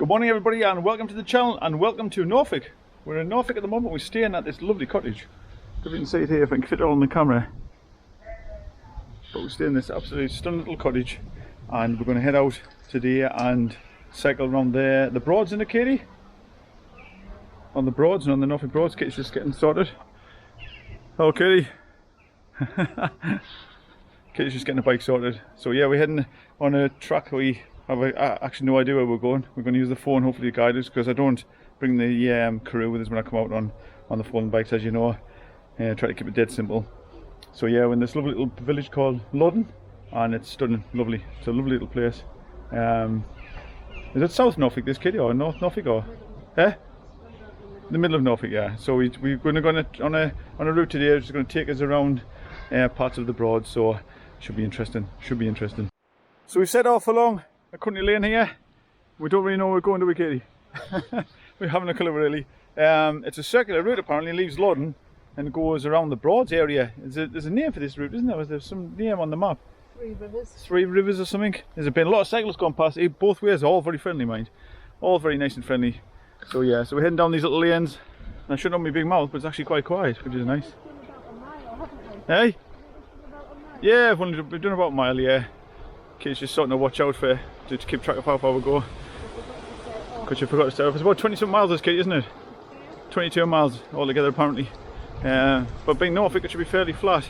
Good morning everybody and welcome to the channel and welcome to Norfolk. We're in Norfolk at the moment. We're staying at this lovely cottage. If you can see it here, if I can fit it all on the camera. But we're staying in this absolutely stunning little cottage and we're going to head out today and cycle around the Broads in the Katie. On the Broads and on the Norfolk Broads. Katie's just getting started. Hello Katie. Katie's just getting the bike sorted. So yeah, we're heading on a track. We have actually no idea where we're going. We're going to use the phone hopefully to guide us because I don't bring the crew with us when I come out on the phone bikes, as you know. Try to keep it dead simple. So yeah, we're in this lovely little village called Loddon and it's stunning, lovely. It's a lovely little place. Is it South Norfolk this, Katie, or North Norfolk, or the middle of Norfolk? Yeah. So we're going to go on a route today. It's going to take us around parts of the Broad. So should be interesting. So we set off along a country lane here. We don't really know where we're going, do we, Katie? We're having a clue really. It's a circular route apparently, leaves Loddon and goes around the Broads area. There's a name for this route, isn't there? Was there some name on the map? Three Rivers or something. There's been a lot of cyclists gone past it both ways, all very friendly, mind. All very nice and friendly. So yeah, so we're heading down these little lanes. And I shouldn't have my big mouth, but it's actually quite quiet, which is nice. Hey? Yeah, we've done about a mile, yeah. Kate's just starting to watch out to keep track of how far we go. Because you forgot to start off. It's about 20 miles this, Kate, isn't it? 22 miles altogether apparently. But being Norfolk, it should be fairly flat.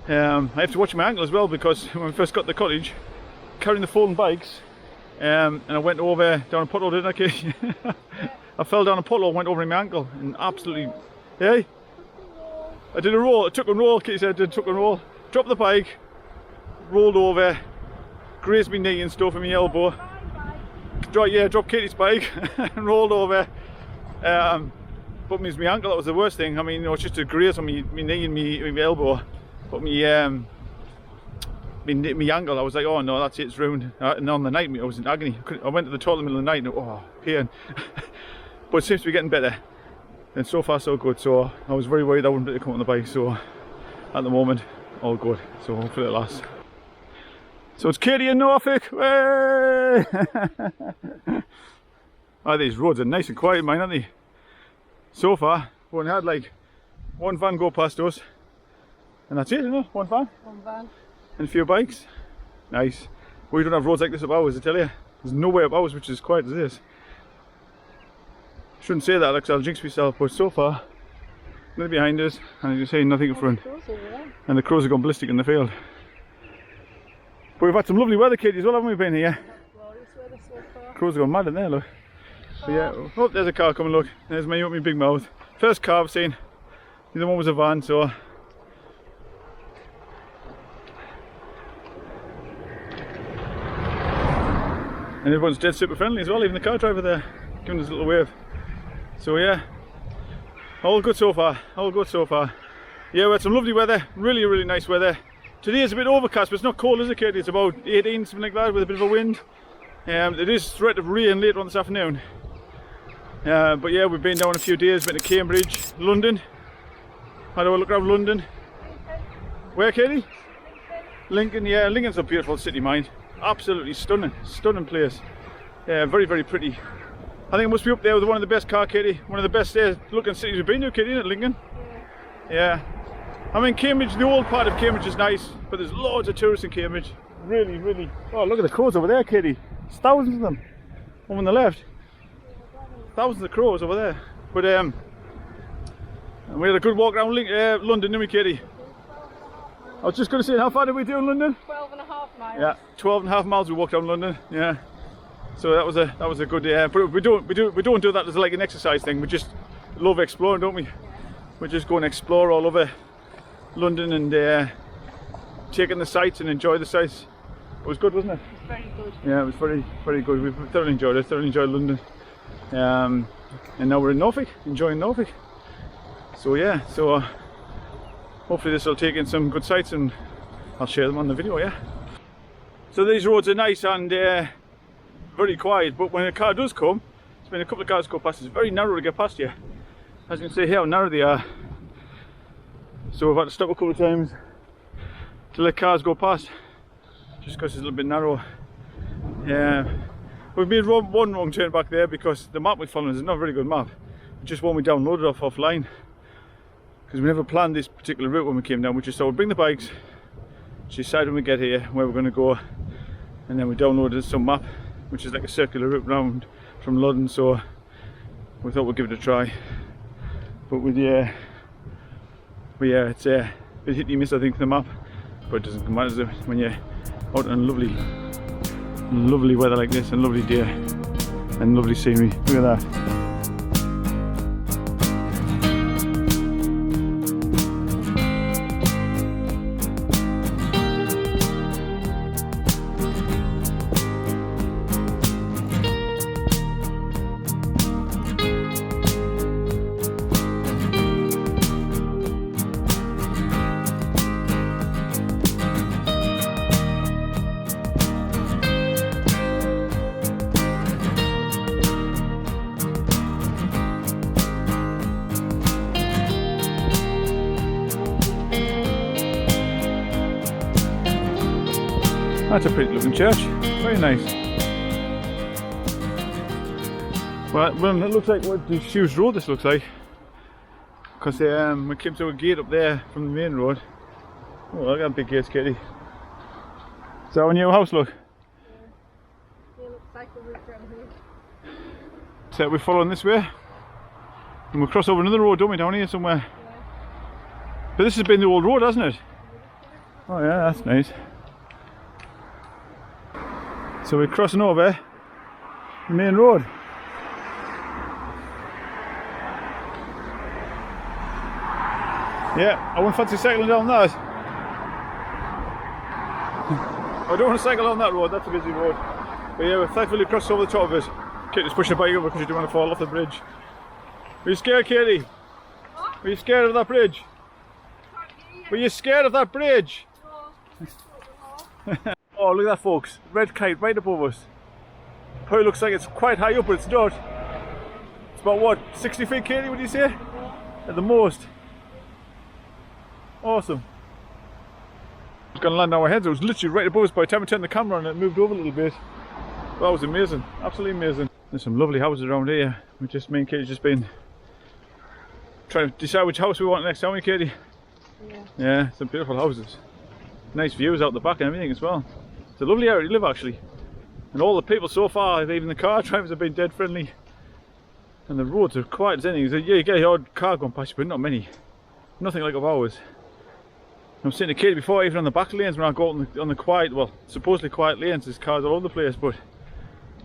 I have to watch my ankle as well because when we first got to the cottage, carrying the folding bikes, and I went over down a pothole, didn't I, Kate? I fell down a pothole, went over in my ankle, and absolutely, hey, I did a roll. I took a roll, Kate said, took a roll, dropped the bike, rolled over, grazed my knee and stuff in my elbow. Dropped Katie's bike and rolled over. But my ankle, that was the worst thing. I mean, it was just a graze on my knee and my elbow. But my ankle, I was like, oh no, that's it, it's ruined. And on the night, I was in agony. I went to the toilet in the middle of the night and oh, pain. But it seems to be getting better. And so far so good. So I was very worried I wouldn't be able to come on the bike. So at the moment, all good. So hopefully it'll last. So it's Katie in Norfolk. Hey! Oh, these roads are nice and quiet, mine, aren't they? So far, we only had like one van go past us, and that's it, isn't it? One van. And a few bikes. Nice. We don't have roads like this up ours, I tell you. There's no way up ours which is as quiet as this. Shouldn't say that, because I'll jinx myself. But so far, nothing behind us, and as you say, nothing in front. And the crows have gone ballistic in the field. But we've had some lovely weather, Katie, as well, haven't we, been here? Crows have gone mad in there, look. So yeah, oh, there's a car coming, look. There's me with my big mouth. First car I've seen. The other one was a van, so. And everyone's dead super friendly as well, even the car driver there, giving us a little wave. So yeah, all good so far, all good so far. Yeah, we had some lovely weather, really nice weather. Today is a bit overcast, but it's not cold, is it, Katie? It's about 18, something like that, with a bit of a wind. It is threat of rain later on this afternoon. But yeah, we've been down a few days, been to Cambridge, London. How do I look around London? Where, Katie? Lincoln, yeah, Lincoln's a beautiful city, mind. Absolutely stunning place. Very pretty. I think it must be up there with one of the best Katie. One of the best looking cities we've been to, Katie, isn't it, Lincoln? Yeah. I mean, Cambridge, the old part of Cambridge is nice, but there's loads of tourists in Cambridge. Really. Oh, look at the crows over there, Katie. There's thousands of them. Over on the left. Thousands of crows over there. But and we had a good walk around London, didn't we, Katie? I was just going to say, how far did we do in London? 12.5 miles. Yeah, 12.5 miles we walked around London. Yeah. So that was a good day. But we don't do that as like an exercise thing. We just love exploring, don't we? We just go and explore all over London and taking the sights and enjoy the sights. It was good, wasn't it? It was very good. Yeah, it was very good. We thoroughly enjoyed it. Thoroughly enjoyed London. And now we're in Norfolk, enjoying Norfolk. So yeah, hopefully this will take in some good sights and I'll share them on the video. Yeah. So these roads are nice and very quiet, but when a car does come, there's been a couple of cars go past. It's very narrow to get past you. As you can see here, how narrow they are. So we've had to stop a couple of times to let cars go past, just because it's a little bit narrow. Yeah, We've made one wrong turn back there because the map we followed is not a very good map. Just one we downloaded offline. Because we never planned this particular route when we came down. We just thought we'd bring the bikes, decide when we get here where we're going to go, and then we downloaded some map, which is like a circular route round from Loddon. So we thought we'd give it a try. But it's a bit hit and miss, I think, the map. But it doesn't come out as when you're out in lovely weather like this, and lovely day and lovely scenery. Look at that. That's a pretty looking church, very nice. Well, it looks like what the Hughes Road this looks like. Because we came to a gate up there from the main road. Oh, look at that big gates, Katie. Is that our new house, look? Yeah, it looks like a route around here. So we're following this way. And we'll cross over another road, don't we, down here somewhere? Yeah. But this has been the old road, hasn't it? Oh yeah, that's nice. So we're crossing over the main road. Yeah, I wouldn't fancy cycling down that. I don't want to cycle on that road, that's a busy road. But yeah, we're thankfully crossed over the top of it. Kate just pushed the bike over because you don't want to fall off the bridge. Were you scared, Katie? What? Were you scared of that bridge? Were you scared of that bridge? No. Oh, look at that, folks. Red kite right above us. Probably looks like it's quite high up, but it's not. It's about what, 60 feet, Katie, would you say? At the most. Awesome. It's going to land on our heads. It was literally right above us by the time I turned the camera on. It moved over a little bit. That was amazing. Absolutely amazing. There's some lovely houses around here. Me and Katie's just been trying to decide which house we want next, haven't we, Katie? Yeah. Yeah, some beautiful houses. Nice views out the back and everything as well. It's a lovely area to live, actually. And all the people so far, even the car drivers, have been dead friendly. And the roads are quiet as anything. Yeah, you get the odd car going past you, but not many. Nothing like of ours. I'm saying to Katie before, even on the back lanes, when I go out on the quiet, well, supposedly quiet lanes, there's cars all over the place, but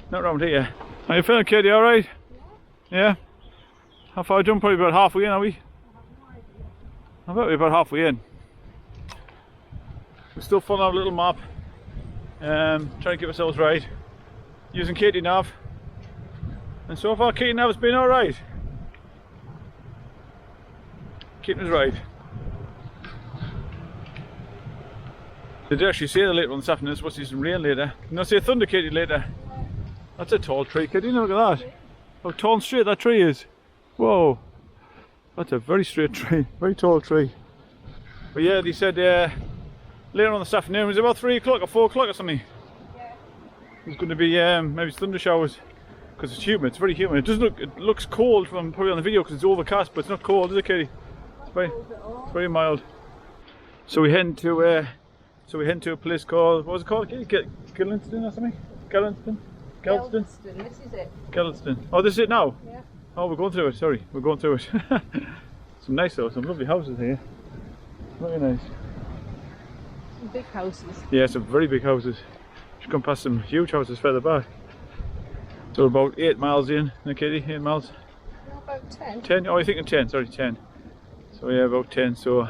not around here. How you feeling, Katie? Alright? Yeah? How far done? Probably about halfway in, are we? I bet we're about halfway in. We're still following our little map, trying to keep ourselves right, using Katie Nav, and so far Katie Nav has been alright. Keeping us right. They did actually say that later on this afternoon, supposed to be some rain later. You're not say thunder, Katie, later. That's a tall tree, Katie, look at that. How tall and straight that tree is. Whoa. That's a very straight tree, very tall tree. But yeah, they said later on this afternoon, it was about 3 o'clock or 4 o'clock or something. Yeah. There's going to be maybe thunder showers because it's humid. It's very humid. It doesn't look. It looks cold from probably on the video because it's overcast, but it's not cold, is it, Katie? It's very mild. So we head to a place called, what was it called, Katie? Gillinston or something? Gelston? This is it. Gelston. Oh, this is it now? Yeah. Oh, we're going through it. Sorry, we're going through it. Some nice though, some lovely houses here. Very nice. Some big houses. Yeah, some very big houses. Should come past some huge houses further back. So about 8 miles in, no, Katie? 8 miles? No, about 10. 10? Oh, you're thinking 10, sorry, 10. So yeah, about 10, so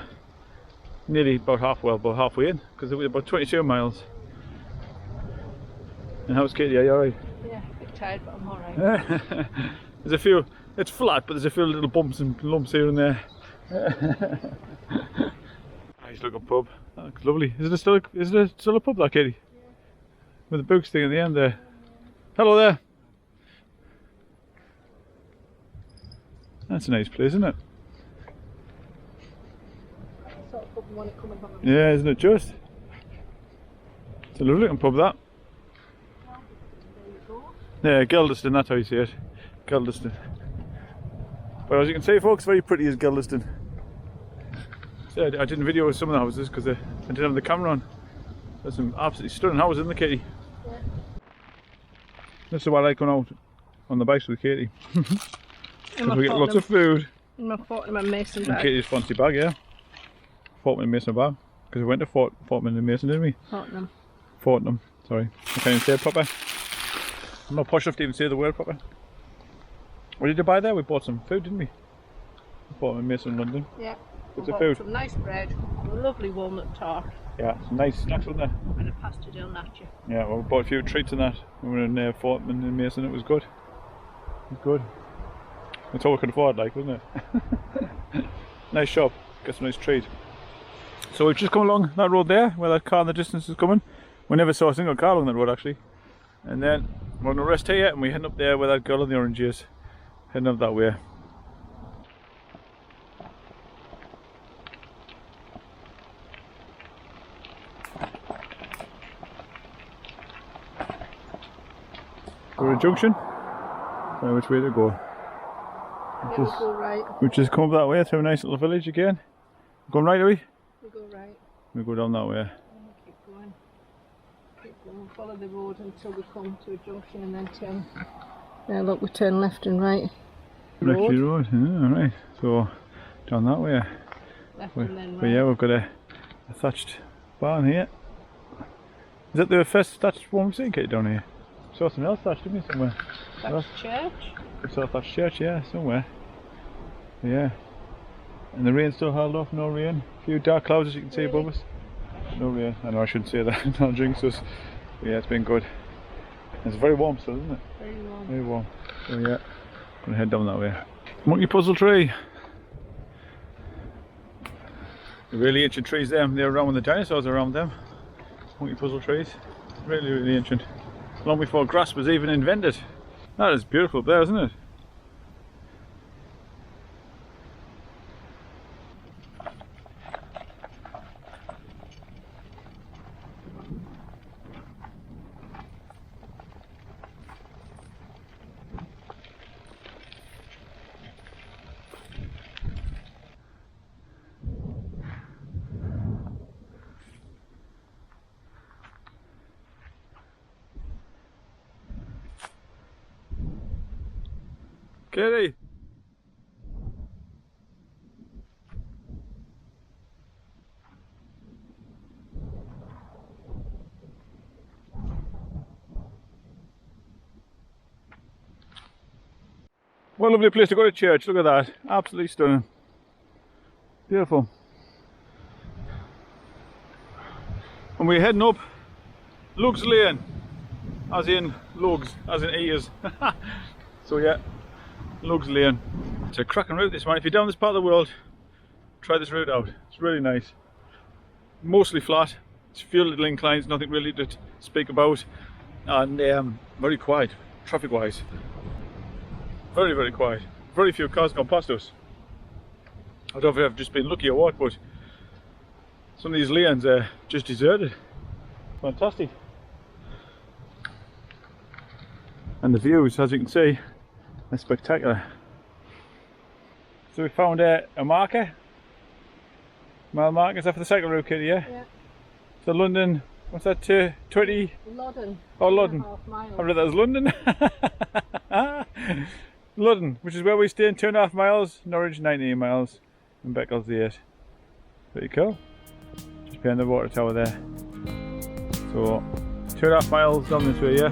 nearly about halfway in, because we're about 22 miles. And how's Katie? Are you alright? Yeah, a bit tired, but I'm alright. There's a few, it's flat, but there's a few little bumps and lumps here and there. Nice looking pub. That looks lovely. Is it still a pub, that, Katie? Yeah. With the books thing at the end there. Hello there. That's a nice place, isn't it? Sort of pub you want it coming home. Yeah, isn't it just? It's a lovely looking pub, that. There you go. Yeah, Gildeston, that's how you say it. Gildeston. But as you can see, folks, very pretty is Gildeston. So I didn't video some of the houses because I didn't have the camera on. There's some absolutely stunning houses in the Katie. Yeah. This is what I like going out on the bikes with Katie. Because we get lots of food. In my Fortnum and Mason And bag. Katie's fancy bag, yeah. Fortnum and Mason bag. Because we went to Fortnum and Mason, didn't we? Fortnum. Fortnum, sorry. I can't even say it proper. I'm not posh enough to even say the word proper. What did you buy there? We bought some food, didn't we? Fortnum and Mason in London. Yeah. What's I the bought food? Some nice bread, a lovely walnut tart, Yeah, some nice snacks, wasn't there? and a pasta del nacho. Yeah, well, we bought a few treats in that. We were in Fortnum and Mason, it was good. It was good. That's all we could afford, like, wasn't it? Nice shop, get some nice treat. So we've just come along that road there, where that car in the distance is coming. We never saw a single car along that road, actually. And then we're on the rest here, and we're heading up there where that girl in the orange is. Heading up that way. We're at a junction. Don't know which way to go. Yeah, we go right. We've just come up that way through a nice little village again. Going right, are we? We go right. We go down that way. And we keep going. Keep going. Follow the road until we come to a junction and then turn. Yeah, look, we turn left and right. Rectory Road, yeah, right. So down that way. Left and then But right. yeah, we've got a thatched barn here. Is that the first thatched one we've seen, Kate, down here? Saw something else thatched, didn't we, somewhere? That's church. We saw thatched church, yeah, somewhere. Yeah. And the rain still held off, no rain. A few dark clouds as you can see above us. No rain. I know I shouldn't say that, not jinx us. But yeah, it's been good. It's very warm still, isn't it? Very warm. Very warm. So yeah, gonna head down that way. Monkey puzzle tree. The really ancient trees there. They were around when the dinosaurs were around them. Monkey puzzle trees. Really, really ancient. Long before grass was even invented. That is beautiful up there, isn't it? Kitty! What a lovely place to go to church, look at that. Absolutely stunning. Beautiful. And we're heading up Lugs Lane. As in lugs, as in ears. So yeah. Lugs Lane. It's a cracking route this one. If you're down this part of the world, try this route out. It's really nice. Mostly flat. It's a few little inclines, nothing really to speak about. And very quiet, traffic wise. Very, very quiet. Very few cars gone past us. I don't know if I've just been lucky or what, but some of these lanes are just deserted. Fantastic. And the views, as you can see, are spectacular. So we found a marker. Mile marker, is that for the cycle route, Kitty, yeah? Yeah. So London, what's that, 20? Loddon. Oh, Loddon. 2.5 miles. I read that as London. Loddon, which is where we stay in 2.5 miles, Norwich 19 miles, and Beccles the 8. Pretty cool. Just behind the water tower there. So, 2.5 miles down this way, yeah?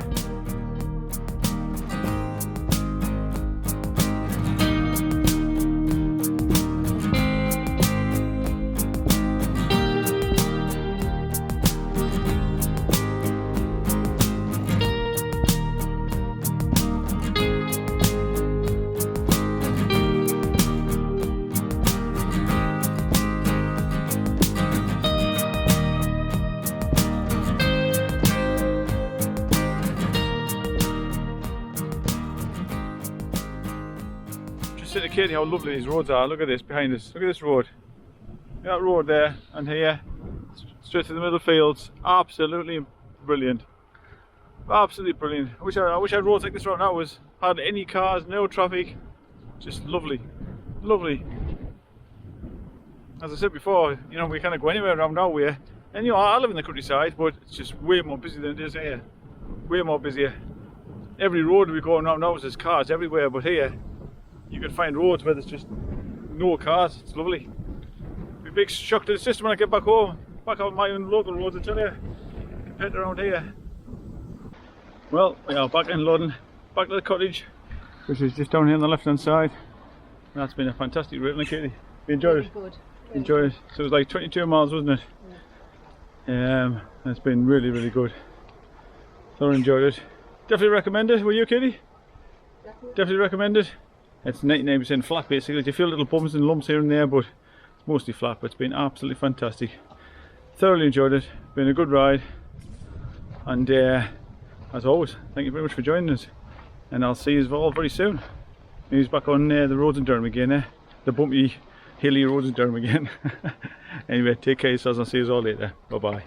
Just indicating how lovely these roads are. Look at this behind us. Look at this road. That road there and here, straight to the middle fields. Absolutely brilliant. Absolutely brilliant. I wish I had roads like this right now. Had any cars, no traffic, just lovely, lovely. As I said before, you know, we kind of go anywhere around our way, and you know, I live in the countryside, but it's just way more busy than it is here. Way more busier. Every road we go around now there's cars everywhere, but here you can find roads where there's just no cars. It's lovely. Be a big shock to the system when I get back home, back on my own local roads, I tell you, compared to around here. Well, we are back in Loddon, back to the cottage, which is just down here on the left hand side. That's been a fantastic route, Katie. You enjoyed it? Good. Enjoyed it. So it was like 22 miles, wasn't it? Yeah. It's been really, really good. Thoroughly enjoyed it. Definitely recommend it. Were you, Katie? Definitely recommend it. It's 99% flat basically. You feel little bumps and lumps here and there, but it's mostly flat. But it's been absolutely fantastic. Thoroughly enjoyed it. Been a good ride. And as always, thank you very much for joining us. And I'll see you all very soon. He's back on the roads in Durham again. The bumpy, hilly roads in Durham again. Anyway, take care of yourselves and I'll see you all later. Bye bye.